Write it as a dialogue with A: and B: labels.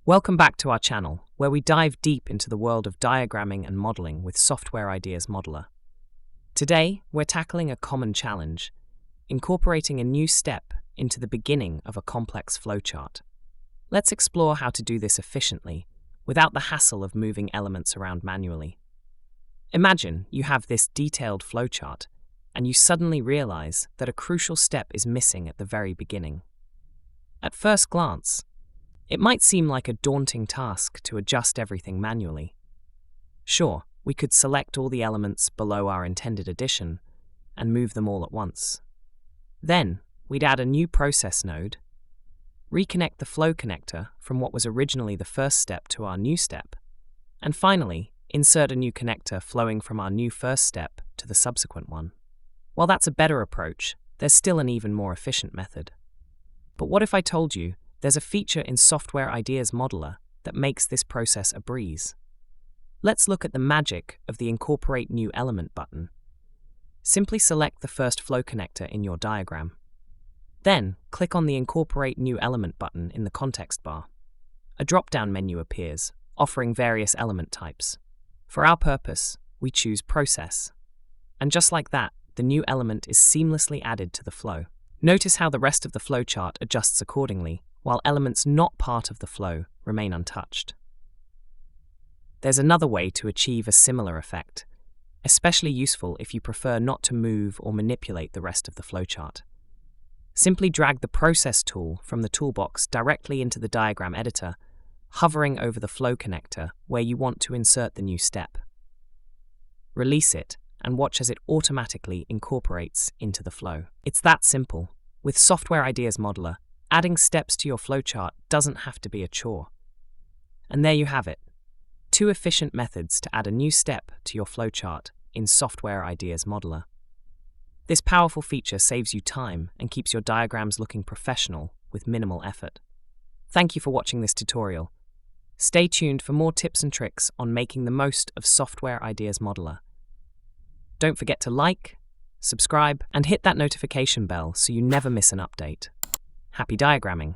A: Welcome back to our channel, where we dive deep into the world of diagramming and modeling with Software Ideas Modeler. Today, we're tackling a common challenge, incorporating a new step into the beginning of a complex flowchart. Let's explore how to do this efficiently, without the hassle of moving elements around manually. Imagine you have this detailed flowchart, and you suddenly realize that a crucial step is missing at the very beginning. At first glance, it might seem like a daunting task to adjust everything manually. Sure, we could select all the elements below our intended addition and move them all at once. Then, we'd add a new process node, reconnect the flow connector from what was originally the first step to our new step, and finally, insert a new connector flowing from our new first step to the subsequent one. While that's a better approach, there's still an even more efficient method. But what if I told you there's a feature in Software Ideas Modeler that makes this process a breeze? Let's look at the magic of the Incorporate New Element button. Simply select the first flow connector in your diagram. Then, click on the Incorporate New Element button in the context bar. A drop-down menu appears, offering various element types. For our purpose, we choose Process. And just like that, the new element is seamlessly added to the flow. Notice how the rest of the flowchart adjusts accordingly, while elements not part of the flow remain untouched. There's another way to achieve a similar effect, especially useful if you prefer not to move or manipulate the rest of the flowchart. Simply drag the Process tool from the toolbox directly into the diagram editor, hovering over the flow connector where you want to insert the new step. Release it, and watch as it automatically incorporates into the flow. It's that simple. With Software Ideas Modeler, adding steps to your flowchart doesn't have to be a chore. And there you have it. 2 efficient methods to add a new step to your flowchart in Software Ideas Modeler. This powerful feature saves you time and keeps your diagrams looking professional with minimal effort. Thank you for watching this tutorial. Stay tuned for more tips and tricks on making the most of Software Ideas Modeler. Don't forget to like, subscribe, and hit that notification bell so you never miss an update. Happy diagramming!